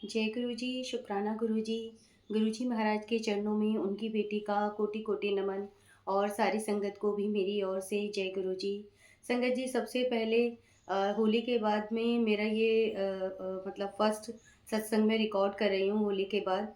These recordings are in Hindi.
जय गुरु जी, शुक्राना गुरु जी। गुरु जी महाराज के चरणों में उनकी बेटी का कोटि-कोटि नमन और सारी संगत को भी मेरी ओर से जय गुरु जी। संगत जी सबसे पहले होली के बाद में मेरा ये मतलब फर्स्ट सत्संग मैं रिकॉर्ड कर रही हूँ होली के बाद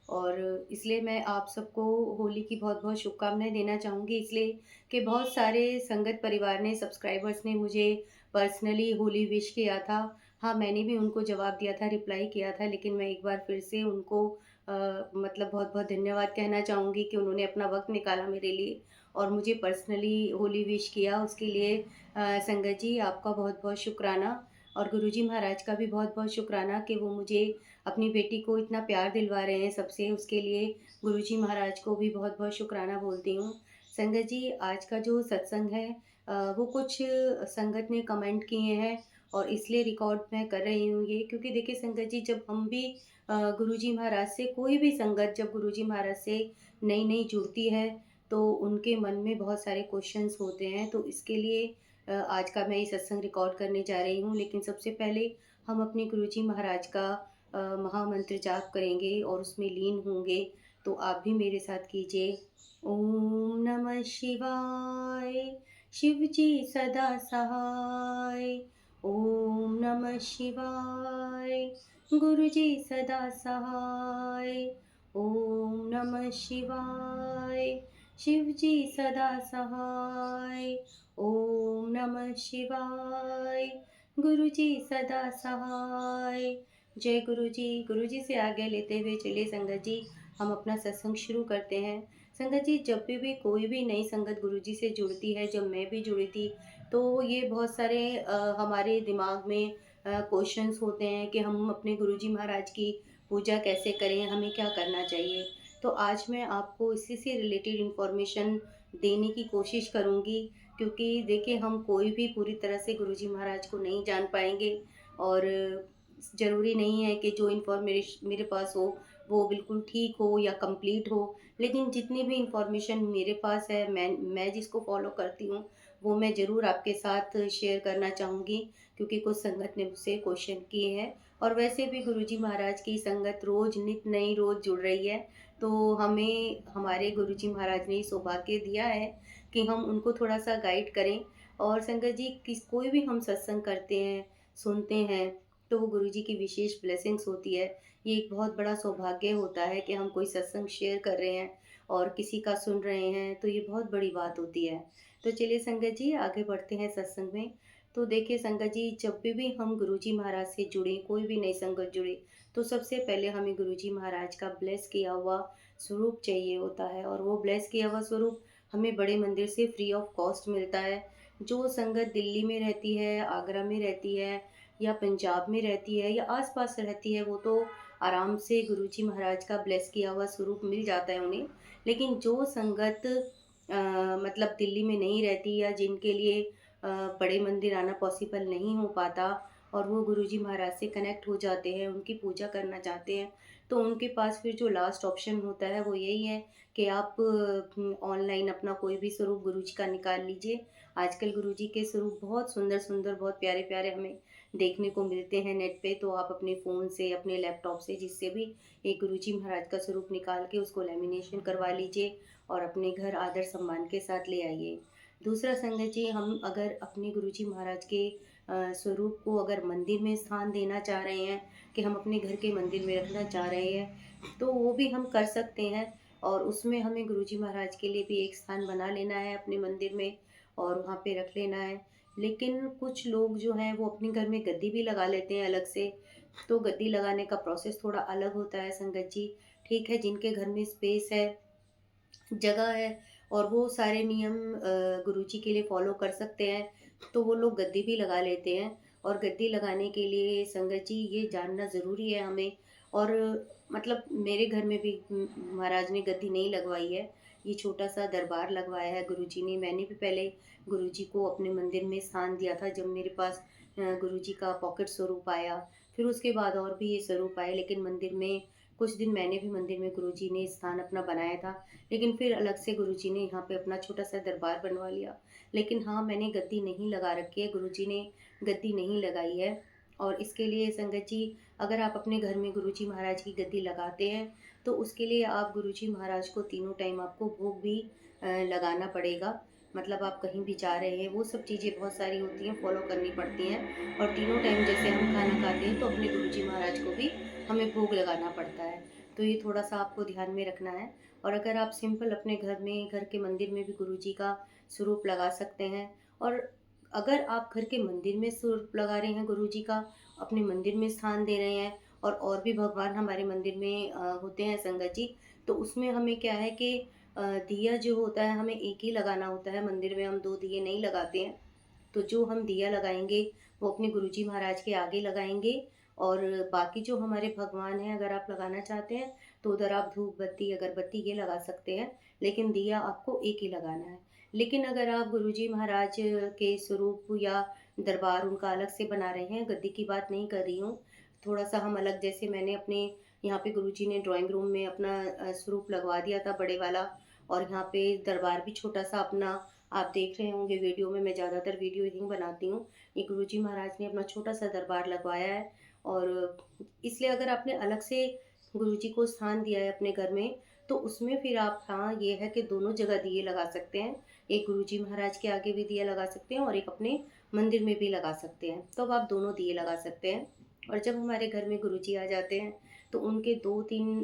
और इसलिए मैं आप सबको होली की बहुत-बहुत शुभकामनाएँ देना चाहूँगी इसलिए कि बहुत सारे संगत परिवार ने, सब्सक्राइबर्स ने मुझे पर्सनली होली विश किया था। हाँ, मैंने भी उनको जवाब दिया था, रिप्लाई किया था, लेकिन मैं एक बार फिर से उनको मतलब बहुत-बहुत धन्यवाद कहना चाहूँगी कि उन्होंने अपना वक़्त निकाला मेरे लिए और मुझे पर्सनली होली विश किया। उसके लिए संगत जी आपका बहुत-बहुत शुकराना और गुरुजी महाराज का भी बहुत-बहुत शुकराना कि वो मुझे अपनी बेटी को इतना प्यार दिलवा रहे हैं सबसे, उसके लिए गुरुजी महाराज को भी बहुत-बहुत शुकराना बोलती हूँ। संगत जी, आज का जो सत्संग है वो कुछ संगत ने कमेंट किए हैं और इसलिए रिकॉर्ड मैं कर रही हूँ ये क्योंकि देखिए संगत जी जब हम भी गुरुजी महाराज से कोई भी संगत जब गुरुजी महाराज से नई-नई जुड़ती है तो उनके मन में बहुत सारे क्वेश्चंस होते हैं तो इसके लिए आज का मैं ये सत्संग रिकॉर्ड करने जा रही हूँ। लेकिन सबसे पहले हम अपने गुरुजी महाराज का महामंत्र जाप करेंगे और उसमें लीन होंगे। तो आप भी मेरे साथ कीजिए। ओम नमः शिवाय, शिव जी सदा सहाय। ओम नमः शिवाय, गुरु जी सदा सहाय। ओम नमः शिवाय, शिव जी सदा सहाय। ओम नमः शिवाय, गुरु जी सदा सहाय। जय गुरु जी। गुरु जी से आज्ञा लेते हुए चलिए संगत जी हम अपना सत्संग शुरू करते हैं। संगत जी जब भी कोई भी नई संगत गुरु जी से जुड़ती है, जब मैं भी जुड़ी थी तो ये बहुत सारे हमारे दिमाग में क्वेश्चंस होते हैं कि हम अपने गुरुजी महाराज की पूजा कैसे करें, हमें क्या करना चाहिए। तो आज मैं आपको इसी से रिलेटेड इन्फॉर्मेशन देने की कोशिश करूँगी क्योंकि देखिए हम कोई भी पूरी तरह से गुरुजी महाराज को नहीं जान पाएँगे और ज़रूरी नहीं है कि जो मेरे पास हो वो बिल्कुल ठीक हो या कंप्लीट हो। लेकिन जितनी भी इन्फॉर्मेशन मेरे पास है मैं जिसको फॉलो करती हूँ वो मैं ज़रूर आपके साथ शेयर करना चाहूँगी क्योंकि कुछ संगत ने मुझसे क्वेश्चन किए हैं और वैसे भी गुरुजी महाराज की संगत रोज़ नित नई रोज़ जुड़ रही है। तो हमें हमारे गुरुजी महाराज ने ये सौभाग्य दिया है कि हम उनको थोड़ा-सा गाइड करें और संगत जी कोई भी हम सत्संग करते हैं, सुनते हैं, तो वो गुरुजी की विशेष ब्लेसिंग्स होती है। ये एक बहुत बड़ा सौभाग्य होता है कि हम कोई सत्संग शेयर कर रहे हैं और किसी का सुन रहे हैं, तो ये बहुत बड़ी बात होती है। तो चलिए संगत जी आगे बढ़ते हैं सत्संग में। तो देखिए संगत जी जब भी हम गुरुजी महाराज से जुड़े, कोई भी नई संगत जुड़े, तो सबसे पहले हमें गुरुजी महाराज का ब्लेस किया हुआ स्वरूप चाहिए होता है और वो ब्लेस किया हुआ स्वरूप हमें बड़े मंदिर से फ्री ऑफ कॉस्ट मिलता है। जो संगत दिल्ली में रहती है, आगरा में रहती है या पंजाब में रहती है या आस-पास रहती है, वो तो आराम से गुरुजी महाराज का ब्लेस किया हुआ स्वरूप मिल जाता है उन्हें। लेकिन जो संगत मतलब दिल्ली में नहीं रहती या जिनके लिए बड़े मंदिर आना पॉसिबल नहीं हो पाता और वो गुरुजी महाराज से कनेक्ट हो जाते हैं, उनकी पूजा करना चाहते हैं, तो उनके पास फिर जो लास्ट ऑप्शन होता है वो यही है कि आप ऑनलाइन अपना कोई भी स्वरूप गुरुजी का निकाल लीजिए। आजकल गुरुजी के स्वरूप बहुत सुंदर-सुंदर, बहुत प्यारे-प्यारे हमें देखने को मिलते हैं नेट पे, तो आप अपने फ़ोन से, अपने लैपटॉप से, जिससे भी एक गुरुजी महाराज का स्वरूप निकाल के उसको लैमिनेशन करवा लीजिए और अपने घर आदर सम्मान के साथ ले आइए। दूसरा संगत जी हम अगर अपने गुरुजी महाराज के स्वरूप को अगर मंदिर में स्थान देना चाह रहे हैं कि हम अपने घर के मंदिर में रखना चाह रहे हैं तो वो भी हम कर सकते हैं और उसमें हमें गुरुजी महाराज के लिए भी एक स्थान बना लेना है अपने मंदिर में और वहाँ पे रख लेना है। लेकिन कुछ लोग जो हैं वो अपने घर में गद्दी भी लगा लेते हैं अलग से, तो गद्दी लगाने का प्रोसेस थोड़ा अलग होता है संगत जी। ठीक है, जिनके घर में स्पेस है, जगह है और वो सारे नियम गुरुजी के लिए फॉलो कर सकते हैं, तो वो लोग गद्दी भी लगा लेते हैं और गद्दी लगाने के लिए संगत जी ये जानना ज़रूरी है हमें और मतलब मेरे घर में भी महाराज ने गद्दी नहीं लगवाई है, ये छोटा-सा दरबार लगवाया है गुरुजी ने। मैंने भी पहले गुरुजी को अपने मंदिर में स्थान दिया था जब मेरे पास गुरुजी का पॉकेट स्वरूप आया, फिर उसके बाद और भी ये स्वरूप आए लेकिन मंदिर में कुछ दिन मैंने भी मंदिर में गुरुजी ने स्थान अपना बनाया था। लेकिन फिर अलग से गुरुजी ने यहाँ पे अपना छोटा-सा दरबार बनवा लिया। लेकिन हाँ, मैंने गद्दी नहीं लगा रखी है, गुरुजी ने गद्दी नहीं लगाई है और इसके लिए संगत जी अगर आप अपने घर में गुरुजी महाराज की गद्दी लगाते हैं, तो उसके लिए आप गुरुजी महाराज को तीनों टाइम आपको भोग भी लगाना पड़ेगा। मतलब आप कहीं भी जा रहे हैं, वो सब चीज़ें बहुत सारी होती हैं, फ़ॉलो करनी पड़ती हैं। और तीनों टाइम जैसे हम खाना खाते हैं, तो अपने गुरुजी महाराज को भी हमें भोग लगाना पड़ता है। तो ये थोड़ा-सा आपको ध्यान में रखना है। और अगर आप सिंपल अपने घर में, घर के मंदिर में भी गुरुजी का स्वरूप लगा सकते हैं। और अगर आप घर के मंदिर में स्वरूप लगा रहे हैं गुरुजी का, अपने मंदिर में स्थान दे रहे हैं, और भी भगवान हमारे मंदिर में होते हैं संगत जी, तो उसमें हमें क्या है कि दिया जो होता है हमें एक ही लगाना होता है, मंदिर में हम 2 दिए नहीं लगाते हैं। तो जो हम दिया लगाएँगे, वो अपने गुरुजी महाराज के आगे लगाएँगे। और बाकी जो हमारे भगवान हैं, अगर आप लगाना चाहते हैं, तो उधर आप धूप बत्ती, अगरबत्ती ये लगा सकते हैं, लेकिन दिया आपको एक ही लगाना है। लेकिन अगर आप गुरुजी महाराज के स्वरूप या दरबार उनका अलग से बना रहे हैं, गद्दी की बात नहीं कर रही हूँ, थोड़ा-सा हम अलग, जैसे मैंने अपने यहाँ पे गुरुजी ने ड्राइंग रूम में अपना स्वरूप लगवा दिया था बड़े वाला। और यहाँ पे दरबार भी छोटा-सा अपना, आप देख रहे होंगे वीडियो में, मैं ज़्यादातर वीडियो यहीं बनाती हूँ। ये गुरुजी महाराज ने अपना छोटा-सा दरबार लगवाया है। और इसलिए अगर आपने अलग से गुरुजी को स्थान दिया है अपने घर में, तो उसमें फिर आप, हाँ, ये है कि दोनों जगह दिए लगा सकते हैं। एक गुरुजी महाराज के आगे भी दिया लगा सकते हैं और एक अपने मंदिर में भी लगा सकते हैं। तो अब आप दोनों दिए लगा सकते हैं। और जब हमारे घर में गुरुजी आ जाते हैं, तो उनके 2-3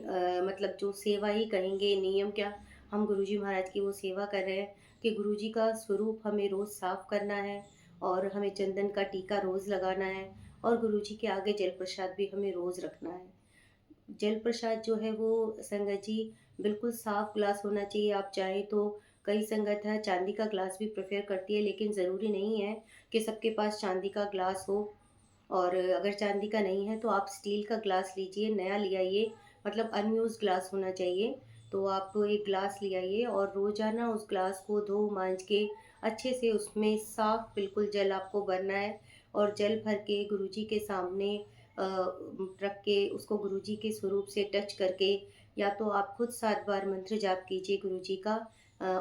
मतलब जो सेवा ही कहेंगे, नियम क्या, हम गुरुजी महाराज की वो सेवा कर रहे हैं कि गुरुजी का स्वरूप हमें रोज़ साफ़ करना है, और हमें चंदन का टीका रोज़ लगाना है, और गुरुजी के आगे जल प्रसाद भी हमें रोज़ रखना है। जल प्रसाद जो है वो संगत जी बिल्कुल साफ़ ग्लास होना चाहिए। आप चाहें तो, कई संगत है चांदी का ग्लास भी प्रेफ़र करती है, लेकिन ज़रूरी नहीं है कि सबके पास चांदी का ग्लास हो। और अगर चांदी का नहीं है, तो आप स्टील का ग्लास लीजिए, नया ले आइए, मतलब अनयूज़ ग्लास होना चाहिए। तो आप एक ग्लास ले आइए और रोज़ाना उस ग्लास को धो मांज के अच्छे से उसमें साफ बिल्कुल जल आपको भरना है। और जल भर के गुरुजी के सामने रख के उसको गुरुजी के स्वरूप से टच करके, या तो आप खुद 7 बार मंत्र जाप कीजिए गुरुजी का,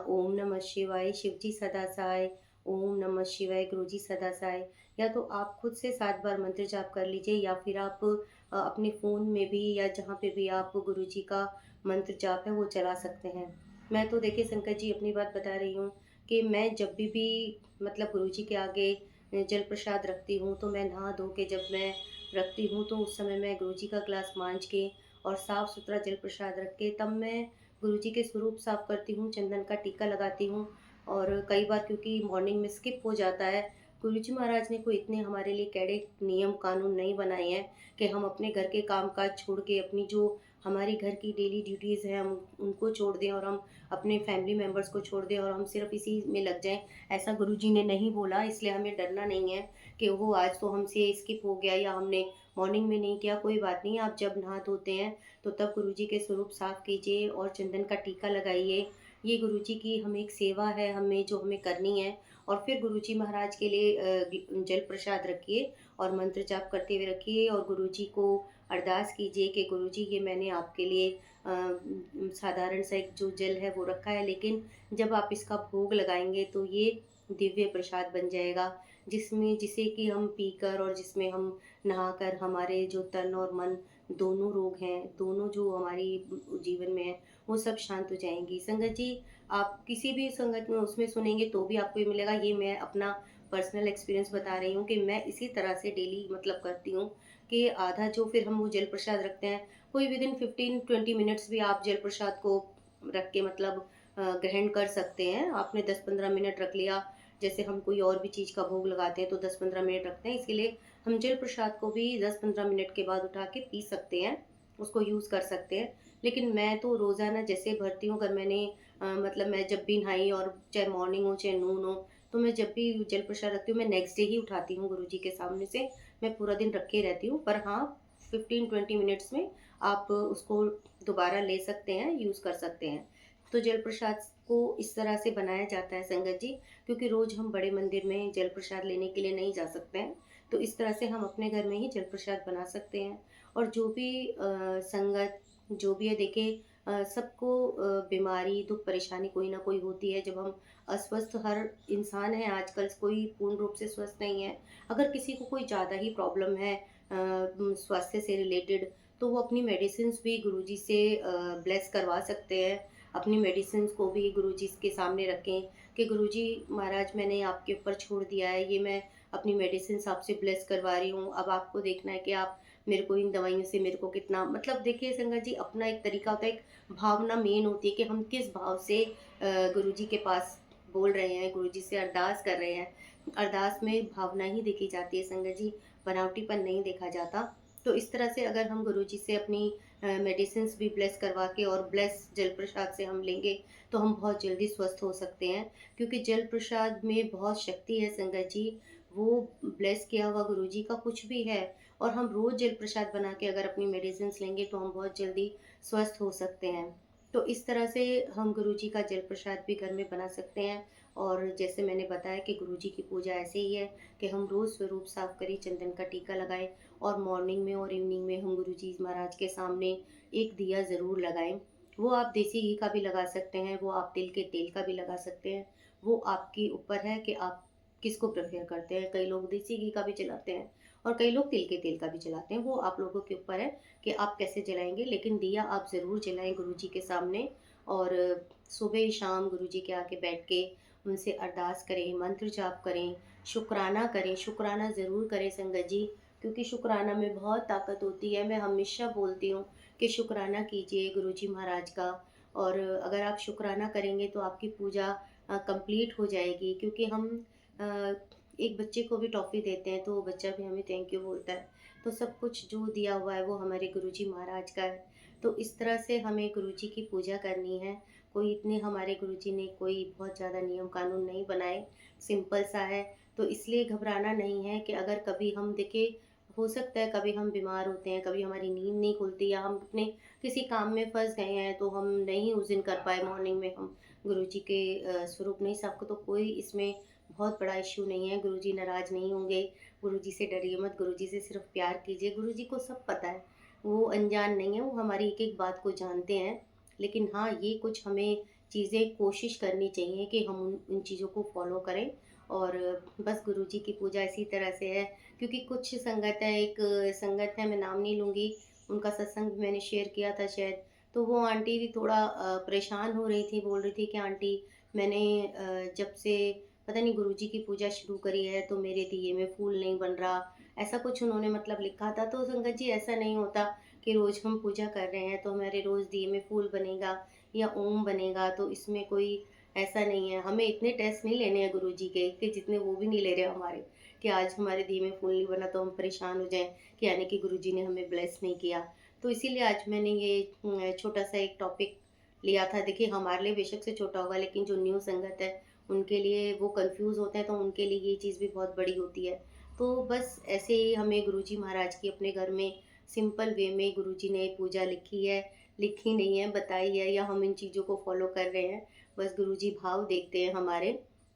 ओम नमः शिवाय शिवजी सदा सहाय, ओम नमः शिवाय गुरुजी सदा सहाय। या तो आप खुद से 7 बार मंत्र जाप कर लीजिए, या फिर आप अपने फ़ोन में भी, या जहाँ पे भी आप गुरुजी का मंत्र जाप है वो चला सकते हैं। मैं तो देखिए संकट जी अपनी बात बता रही हूँ कि मैं जब भी मतलब गुरुजी के आगे जल प्रसाद रखती हूँ, तो मैं नहा धो के जब मैं रखती हूँ, तो उस समय मैं गुरुजी का ग्लास मांज के और साफ़ सुथरा जल प्रसाद रख के तब मैं गुरुजी के स्वरूप साफ़ करती हूँ, चंदन का टीका लगाती हूँ। और कई बार क्योंकि मॉर्निंग में स्किप हो जाता है, गुरुजी महाराज ने कोई इतने हमारे लिए कड़े नियम कानून नहीं बनाए हैं कि हम अपने घर के काम-काज छोड़ के, अपनी जो हमारी घर की डेली ड्यूटीज़ हैं, हम उनको छोड़ दें, और हम अपने फैमिली मेंबर्स को छोड़ दें और हम सिर्फ़ इसी में लग जाएँ। ऐसा गुरुजी ने नहीं बोला, इसलिए हमें डरना नहीं है कि वो आज तो हमसे स्किप हो गया, या हमने मॉर्निंग में नहीं किया। कोई बात नहीं, आप जब नहा धोते हैं, तो तब गुरुजी के स्वरूप साफ़ कीजिए और चंदन का टीका लगाइए। ये गुरुजी की हम एक सेवा है, हमें जो हमें करनी है। और फिर गुरुजी महाराज के लिए जल प्रसाद रखिए और मंत्र जाप करते हुए रखिए, और गुरुजी को अरदास कीजिए कि गुरुजी ये मैंने आपके लिए साधारण सा एक जो जल है वो रखा है, लेकिन जब आप इसका भोग लगाएँगे, तो ये दिव्य प्रसाद बन जाएगा, जिसमें जिसे कि हम पीकर, और जिसमें हम नहाकर हमारे जो तन और मन दोनों रोग हैं, दोनों जो हमारी जीवन में हैं, वो सब शांत हो जाएँगी। संगत जी, आप किसी भी संगत में उसमें सुनेंगे तो भी आपको ये मिलेगा। ये मैं अपना पर्सनल एक्सपीरियंस बता रही हूँ कि मैं इसी तरह से डेली मतलब करती हूँ कि आधा जो फिर हम वो जल प्रसाद रखते हैं, कोई विदिन 15-20 मिनट्स भी आप जल प्रसाद को रख के मतलब ग्रहण कर सकते हैं। आपने 10-15 मिनट रख लिया, जैसे हम कोई और भी चीज़ का भोग लगाते हैं तो 10-15 मिनट रखते हैं, इसीलिए हम जल प्रसाद को भी 10-15 मिनट के बाद उठा के पी सकते हैं, उसको यूज़ कर सकते हैं। लेकिन मैं तो रोज़ाना जैसे भरती हूँ, अगर मैंने मतलब मैं जब भी नहाई, और चाहे मॉर्निंग हो चाहे नून हो, तो मैं जब भी जल प्रसाद रखती हूँ, मैं नेक्स्ट डे ही उठाती हूँ गुरुजी के सामने से। मैं पूरा दिन रखे रहती हूँ, पर हाँ, 15-20 मिनट्स में आप उसको दोबारा ले सकते हैं, यूज़ कर सकते हैं। तो जल प्रसाद को इस तरह से बनाया जाता है संगत जी, क्योंकि रोज़ हम बड़े मंदिर में जल प्रसाद लेने के लिए नहीं जा सकते हैं, तो इस तरह से हम अपने घर में ही जल प्रसाद बना सकते हैं। और जो भी संगत जो भी है, देखिए सबको बीमारी, दुःख, परेशानी कोई ना कोई होती है। जब हम अस्वस्थ, हर इंसान है आजकल, कोई पूर्ण रूप से स्वस्थ नहीं है। अगर किसी को कोई ज़्यादा ही प्रॉब्लम है, स्वास्थ्य से रिलेटेड, तो वो अपनी मेडिसिन्स भी गुरुजी से ब्लेस करवा सकते हैं। अपनी मेडिसिन्स को भी गुरुजी के सामने रखें कि गुरुजी महाराज, मैंने आपके ऊपर छोड़ दिया है, ये मैं अपनी मेडिसिन्स आपसे ब्लेस करवा रही हूँ। अब आपको देखना है कि आप मेरे को इन दवाइयों से मेरे को कितना, मतलब देखिए संगत जी, अपना एक तरीका होता है, एक भावना मेन होती है कि हम किस भाव से गुरुजी के पास बोल रहे हैं, गुरुजी से अरदास कर रहे हैं। अरदास में भावना ही देखी जाती है संगत जी, बनावटीपन नहीं देखा जाता। तो इस तरह से अगर हम गुरुजी से अपनी मेडिसिन्स भी ब्लेस करवा के और ब्लेस जल प्रसाद से हम लेंगे, तो हम बहुत जल्दी स्वस्थ हो सकते हैं। क्योंकि जल प्रसाद में बहुत शक्ति है संगत जी, वो ब्लेस किया हुआ गुरुजी का कुछ भी है, और हम रोज़ जल प्रसाद बना के अगर अपनी मेडिसिन्स लेंगे तो हम बहुत जल्दी स्वस्थ हो सकते हैं। तो इस तरह से हम गुरुजी का जल प्रसाद भी घर में बना सकते हैं। और जैसे मैंने बताया कि गुरुजी की पूजा ऐसे ही है कि हम रोज़ स्वरूप साफ करें, चंदन का टीका लगाएं, और मॉर्निंग में और इवनिंग में हम गुरुजी महाराज के सामने एक दिया ज़रूर लगाएं। वो आप देसी घी का भी लगा सकते हैं, वो आप तिल के तेल का भी लगा सकते हैं। वो आपके ऊपर है कि आप किसको प्रेफर करते हैं। कई लोग देसी घी का भी जलाते हैं और कई लोग तिल के तेल का भी जलाते हैं। वो आप लोगों के ऊपर है कि आप कैसे जलाएंगे, लेकिन दिया आप ज़रूर जलाएं गुरुजी के सामने। और सुबह शाम गुरुजी के आके बैठ के उनसे अरदास करें, मंत्र जाप करें, शुक्राना करें। शुक्राना ज़रूर करें संगत जी, क्योंकि शुक्राना में बहुत ताकत होती है। मैं हमेशा बोलती हूँ कि शुक्राना कीजिए गुरुजी महाराज का। और अगर आप शुक्राना करेंगे तो आपकी पूजा कंप्लीट हो जाएगी। क्योंकि हम अ, एक बच्चे को भी टॉफ़ी देते हैं तो वो बच्चा भी हमें थैंक यू बोलता है। तो सब कुछ जो दिया हुआ है वो हमारे गुरुजी महाराज का है। तो इस तरह से हमें गुरुजी की पूजा करनी है। कोई इतने, हमारे गुरुजी ने कोई बहुत ज़्यादा नियम कानून नहीं बनाए, सिंपल सा है। तो इसलिए घबराना नहीं है कि अगर कभी हम देखिए, हो सकता है कभी हम बीमार होते हैं, कभी हमारी नींद नहीं खुलती, या हम अपने किसी काम में फँस गए हैं तो हम नहीं उस दिन कर पाए, मॉर्निंग में हम गुरुजी के स्वरूप नहीं साफ, तो कोई इसमें बहुत बड़ा इश्यू नहीं है। गुरुजी नाराज़ नहीं होंगे। गुरुजी से डरिए मत, गुरुजी से सिर्फ प्यार कीजिए। गुरुजी को सब पता है, वो अनजान नहीं है, वो हमारी एक-एक बात को जानते हैं। लेकिन हाँ, ये कुछ हमें चीज़ें कोशिश करनी चाहिए कि हम उन उन चीज़ों को फ़ॉलो करें। और बस गुरुजी की पूजा इसी तरह से है। क्योंकि कुछ संगत है, एक संगत है, मैं नाम नहीं लूँगी, उनका सत्संग भी मैंने शेयर किया था शायद। तो वो आंटी भी थोड़ा परेशान हो रही थी, बोल रही थी कि आंटी, मैंने जब से पता नहीं गुरुजी की पूजा शुरू करी है तो मेरे दिए में फूल नहीं बन रहा। ऐसा कुछ उन्होंने मतलब लिखा था। तो संगत जी, ऐसा नहीं होता कि रोज़ हम पूजा कर रहे हैं तो हमारे रोज़ दिए में फूल बनेगा या ओम बनेगा। तो इसमें कोई ऐसा नहीं है। हमें इतने टेस्ट नहीं लेने हैं गुरुजी के कि जितने वो भी नहीं ले रहे हमारे, कि आज हमारे दिए में फूल नहीं बना तो हम परेशान हो जाएँ कि यानी कि गुरुजी ने हमें ब्लेस नहीं किया। तो इसीलिए आज मैंने ये छोटा-सा एक टॉपिक लिया था। देखिए, हमारे लिए बेशक से छोटा होगा, लेकिन जो न्यू संगत है उनके लिए वो कंफ्यूज होते हैं, तो उनके लिए ये चीज़ भी बहुत बड़ी होती है। तो बस ऐसे ही हमें गुरुजी महाराज की अपने घर में सिंपल वे में, गुरुजी ने पूजा लिखी है, लिखी नहीं है, बताई है, या हम इन चीज़ों को फॉलो कर रहे हैं। बस गुरुजी भाव देखते हैं हमारे।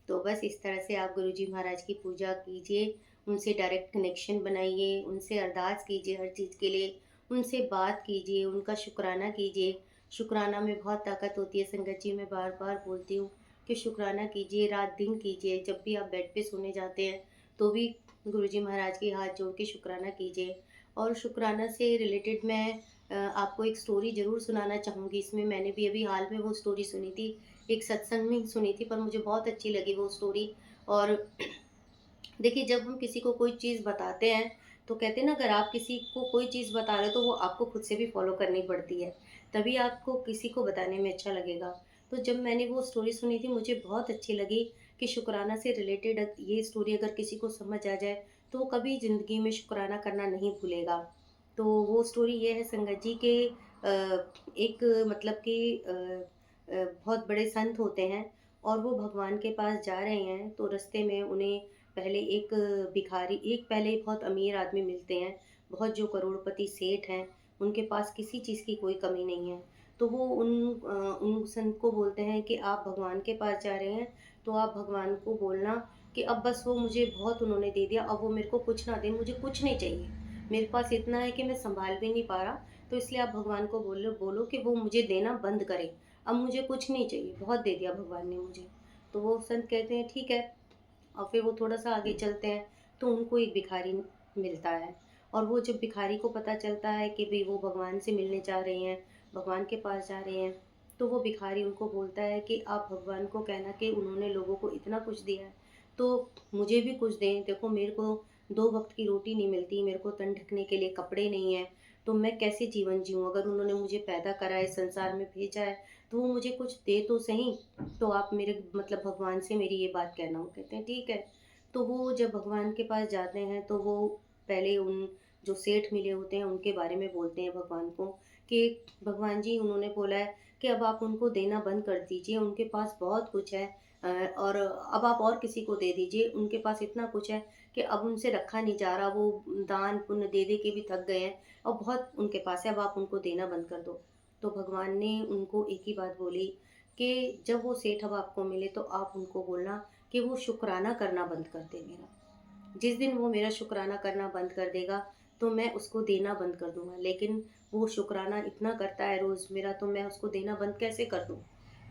तो बस इस तरह से आप गुरुजी महाराज की पूजा कीजिए, उनसे डायरेक्ट कनेक्शन बनाइए, उनसे अरदास कीजिए हर चीज़ के लिए, उनसे बात कीजिए, उनका शुक्राना कीजिए। शुक्राना में बहुत ताकत होती है संगत जी, मैं बार-बार बोलती हूँ कि शुक्राना कीजिए, रात-दिन कीजिए। जब भी आप बेड पे सोने जाते हैं, तो भी गुरुजी महाराज के हाथ जोड़ के शुक्राना कीजिए। और शुक्राना से रिलेटेड मैं आपको एक स्टोरी ज़रूर सुनाना चाहूँगी। इसमें मैंने भी अभी हाल में वो स्टोरी सुनी थी, एक सत्संग में ही सुनी थी, पर मुझे बहुत अच्छी लगी वो स्टोरी। और देखिए, जब हम किसी को कोई चीज़ बताते हैं, तो कहते हैं ना, अगर आप किसी को कोई चीज़ बता रहे हो तो वो आपको खुद से भी फ़ॉलो करनी पड़ती है, तभी आपको किसी को बताने में अच्छा लगेगा। तो जब मैंने वो स्टोरी सुनी थी, मुझे बहुत अच्छी लगी कि शुक्राना से रिलेटेड ये स्टोरी अगर किसी को समझ आ जाए, तो वो कभी ज़िंदगी में शुक्राना करना नहीं भूलेगा। तो वो स्टोरी ये है संगत जी के एक मतलब कि बहुत बड़े संत होते हैं, और वो भगवान के पास जा रहे हैं, तो रास्ते में उन्हें पहले एक पहले बहुत अमीर आदमी मिलते हैं, बहुत जो करोड़पति सेठ हैं, उनके पास किसी चीज़ की कोई कमी नहीं है। तो वो उन संत को बोलते हैं कि आप भगवान के पास जा रहे हैं, तो आप भगवान को बोलना कि अब बस वो मुझे बहुत उन्होंने दे दिया, अब वो मेरे को कुछ ना दें, मुझे कुछ नहीं चाहिए। मेरे पास इतना है कि मैं सँभाल भी नहीं पा रहा, तो इसलिए आप भगवान को बोलो बोलो कि वो मुझे देना बंद करें। अब मुझे कुछ नहीं चाहिए, बहुत दे दिया भगवान ने मुझे। तो वो संत कहते हैं ठीक है। और फिर वो थोड़ा-सा आगे चलते हैं, तो उनको एक भिखारी मिलता है, और वो जब भिखारी को पता चलता है कि भई वो भगवान से मिलने जा रहे हैं, भगवान के पास जा रहे हैं, तो वो भिखारी उनको बोलता है कि आप भगवान को कहना कि उन्होंने लोगों को इतना कुछ दिया है, तो मुझे भी कुछ दें। देखो मेरे को 2 वक़्त की रोटी नहीं मिलती, मेरे को तन ढकने के लिए कपड़े नहीं हैं, तो मैं कैसे जीवन जीऊँ? अगर उन्होंने मुझे पैदा करा है, संसार में भेजा है, तो वो मुझे कुछ दे तो सही। तो आप मेरे मतलब भगवान से मेरी ये बात कहना। वो कहते हैं ठीक है। तो वो जब भगवान के पास जाते हैं तो वो पहले उन जो सेठ मिले होते हैं उनके बारे में बोलते हैं भगवान को कि भगवान जी उन्होंने बोला है कि अब आप उनको देना बंद कर दीजिए, उनके पास बहुत कुछ है। और अब आप और किसी को दे दीजिए, उनके पास इतना कुछ है कि अब उनसे रखा नहीं जा रहा, वो दान पुण्य दे दे के भी थक गए हैं और बहुत उनके पास है, अब आप उनको देना बंद कर दो। तो भगवान ने उनको एक ही बात बोली कि जब वो सेठ अब आपको मिले तो आप उनको बोलना कि वो शुक्राना करना बंद कर दे मेरा। जिस दिन वो मेरा शुक्राना करना बंद कर देगा, तो मैं उसको देना बंद कर दूँगा। लेकिन वो शुक्राना इतना करता है रोज़ मेरा, तो मैं उसको देना बंद कैसे कर दूँ?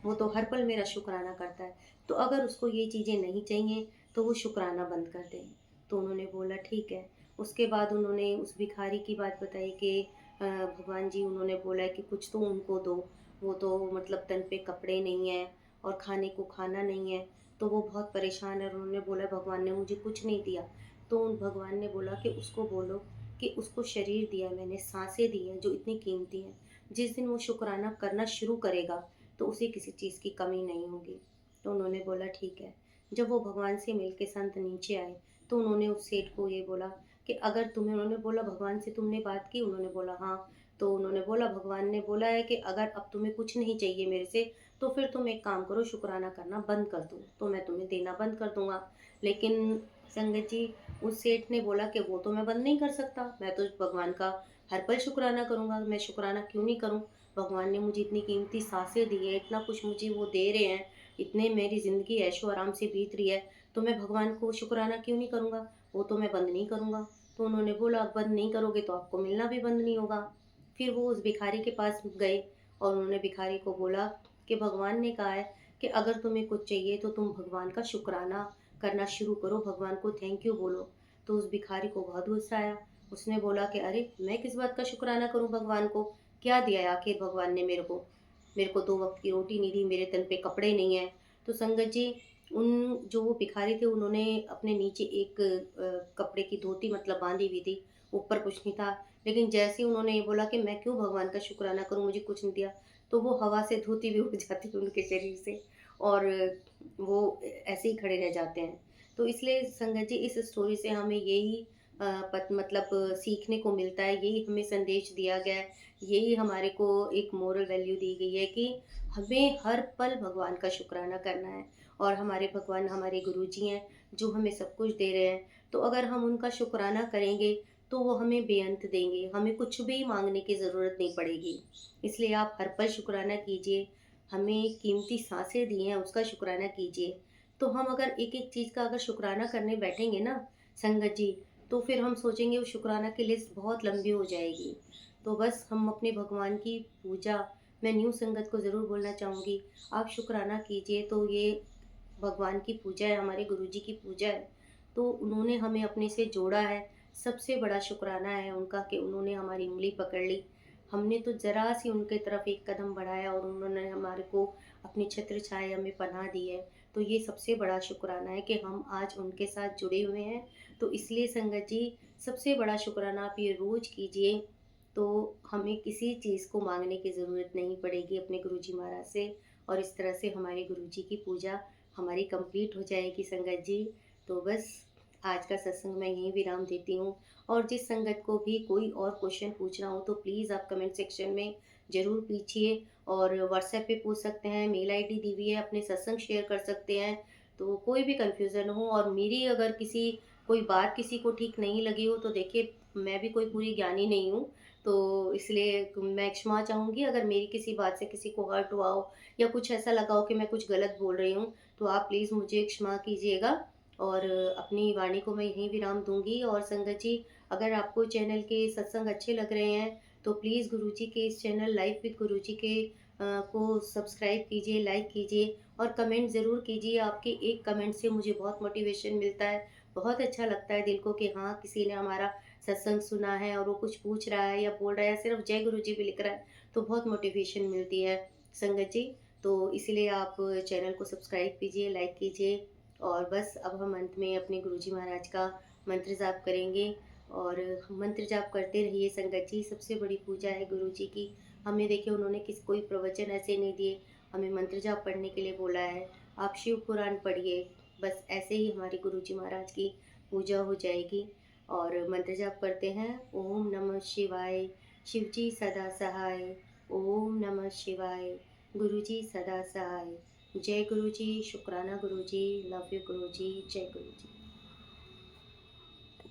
वो तो हर पल मेरा शुक्राना करता है। तो अगर उसको ये चीज़ें नहीं चाहिए, तो वो शुक्राना बंद कर दे। तो उन्होंने बोला ठीक है। उसके बाद उन्होंने उस भिखारी की बात बताई कि भगवान जी उन्होंने बोला है कि कुछ तो उनको दो। वो तो मतलब तन पे कपड़े नहीं हैं और खाने को खाना नहीं है। तो वो बहुत परेशान है और उन्होंने बोला भगवान ने मुझे कुछ नहीं दिया। तो उन भगवान ने बोला कि उसको बोलो कि उसको शरीर दिया है मैंने, साँसें दी हैं जो इतनी कीमती हैं। जिस दिन वो शुक्राना करना शुरू करेगा, तो उसे किसी चीज़ की कमी नहीं होगी। तो उन्होंने बोला ठीक है। जब वो भगवान से मिल के संत नीचे आए, तो उन्होंने उस सेठ को ये बोला कि अगर तुम्हें उन्होंने बोला भगवान से तुमने बात की? उन्होंने बोला हाँ। तो उन्होंने बोला भगवान ने बोला है कि अगर अब तुम्हें कुछ नहीं चाहिए मेरे से, तो फिर तुम एक काम करो शुक्राना करना बंद कर दो, तो मैं तुम्हें देना बंद कर दूँगा। लेकिन संगत जी उस सेठ ने बोला कि वो तो मैं बंद नहीं कर सकता, मैं तो भगवान का हर पल शुक्राना करूँगा, मैं शुक्राना क्यों नहीं करूँ? भगवान ने मुझे इतनी कीमती साँसें दी हैं, इतना कुछ मुझे वो दे रहे हैं, इतने मेरी ज़िंदगी ऐशो-आराम से बीत रही है, तो मैं भगवान को शुक्राना क्यों नहीं करूँगा? वो तो मैं बंद नहीं करूँगा। तो उन्होंने बोला, "आप बंद नहीं करोगे तो आपको मिलना भी बंद नहीं होगा।" फिर वो उस भिखारी के पास गए और उन्होंने भिखारी को बोला कि भगवान ने कहा है कि अगर तुम्हें कुछ चाहिए तो तुम भगवान का शुक्राना करना शुरू करो, भगवान को थैंक यू बोलो। तो उस भिखारी को बहुत गुस्सा आया। उसने बोला कि अरे! मैं किस बात का शुक्राना करूँ भगवान को? क्या दिया है आखिर भगवान ने मेरे को? मेरे को 2 वक़्त की रोटी नहीं दी, मेरे तन पे कपड़े नहीं हैं। तो संगत जी उन जो वो भिखारी थे उन्होंने अपने नीचे एक कपड़े की धोती मतलब बाँधी हुई थी, ऊपर कुछ नहीं था। लेकिन जैसे ही उन्होंने ये बोला कि मैं क्यों भगवान का शुक्राना करूँ, मुझे कुछ नहीं दिया, तो वो हवा से धोती भी उड़ जाती है उनके शरीर से और वो ऐसे ही खड़े रह जाते हैं। तो इसलिए संगत जी इस स्टोरी से हमें यही पत मतलब सीखने को मिलता है, यही हमें संदेश दिया गया है, यही हमारे को एक मोरल वैल्यू दी गई है कि हमें हर पल भगवान का शुक्राना करना है और हमारे भगवान हमारे गुरुजी हैं, जो हमें सब कुछ दे रहे हैं। तो अगर हम उनका शुक्राना करेंगे, तो वो हमें बेअंत देंगे, हमें कुछ भी माँगने की ज़रूरत नहीं पड़ेगी। इसलिए आप हर पल शुक्राना कीजिए, हमें कीमती साँसें दी हैं उसका शुक्राना कीजिए। तो हम अगर एक-एक चीज़ का अगर शुक्राना करने बैठेंगे ना संगत जी, तो फिर हम सोचेंगे वो शुक्राना की लिस्ट बहुत लंबी हो जाएगी। तो बस हम अपने भगवान की पूजा मैं न्यू संगत को ज़रूर बोलना चाहूँगी, आप शुक्राना कीजिए तो ये भगवान की पूजा है, हमारे गुरुजी की पूजा है। तो उन्होंने हमें अपने से जोड़ा है, सबसे बड़ा शुक्राना है उनका कि उन्होंने हमारी उँगली पकड़ ली। हमने तो ज़रा-सी उनके तरफ एक कदम बढ़ाया और उन्होंने हमारे को अपनी छत्र छाया हमें पनाह दी है। तो ये सबसे बड़ा शुक्राना है कि हम आज उनके साथ जुड़े हुए हैं। तो इसलिए संगत जी सबसे बड़ा शुक्राना आप ये रोज़ कीजिए, तो हमें किसी चीज़ को माँगने की ज़रूरत नहीं पड़ेगी अपने गुरुजी महाराज से और इस तरह से हमारे गुरुजी की पूजा हमारी कंप्लीट हो जाएगी संगत जी। तो बस आज का सत्संग मैं यहीं विराम देती हूँ और जिस संगत को भी कोई और क्वेश्चन पूछना हो तो प्लीज़ आप कमेंट सेक्शन में ज़रूर पूछिए और व्हाट्सएप पे पूछ सकते हैं, मेल आईडी दी हुई है, अपने सत्संग शेयर कर सकते हैं। तो कोई भी कन्फ्यूज़न हो और मेरी अगर किसी कोई बात किसी को ठीक नहीं लगी हो तो देखिए मैं भी कोई पूरी ज्ञानी नहीं हूँ। तो इसलिए मैं क्षमा चाहूँगी अगर मेरी किसी बात से किसी को हर्ट हुआ हो या कुछ ऐसा लगा हो कि मैं कुछ गलत बोल रही हूँ, तो आप प्लीज़ मुझे क्षमा कीजिएगा और अपनी वाणी को मैं यहीं विराम दूँगी और संगत जी अगर आपको चैनल के सत्संग अच्छे लग रहे हैं, तो प्लीज़ गुरुजी के इस चैनल लाइफ विद गुरुजी के को सब्सक्राइब कीजिए, लाइक कीजिए और कमेंट ज़रूर कीजिए। आपके एक कमेंट से मुझे बहुत मोटिवेशन मिलता है, बहुत अच्छा लगता है दिल को कि हाँ, किसी ने हमारा सत्संग सुना है और वो कुछ पूछ रहा है या बोल रहा है या सिर्फ जय गुरु जी भी लिख रहा है, तो बहुत मोटिवेशन मिलती है संगत जी। तो इसीलिए आप चैनल को सब्सक्राइब कीजिए, लाइक कीजिए। और बस अब हम अंत में अपने गुरु जी महाराज का मंत्र जाप करेंगे। और मंत्र जाप करते रहिए संगत जी, सबसे बड़ी पूजा है गुरु जी की। हमें देखिए उन्होंने कोई प्रवचन ऐसे नहीं दिए, हमें मंत्र जाप पढ़ने के लिए बोला है। आप शिव पुराण पढ़िए, बस ऐसे ही हमारे गुरु जी महाराज की पूजा हो जाएगी। और मंत्र जाप करते हैं, ओम नमः शिवाय, शिव जी सदा सहाय। ओम नमः शिवाय, गुरु जी सदा सहाय। जय गुरु जी, शुक्राना गुरु जी, लव यू गुरु जी, जय गुरु जी।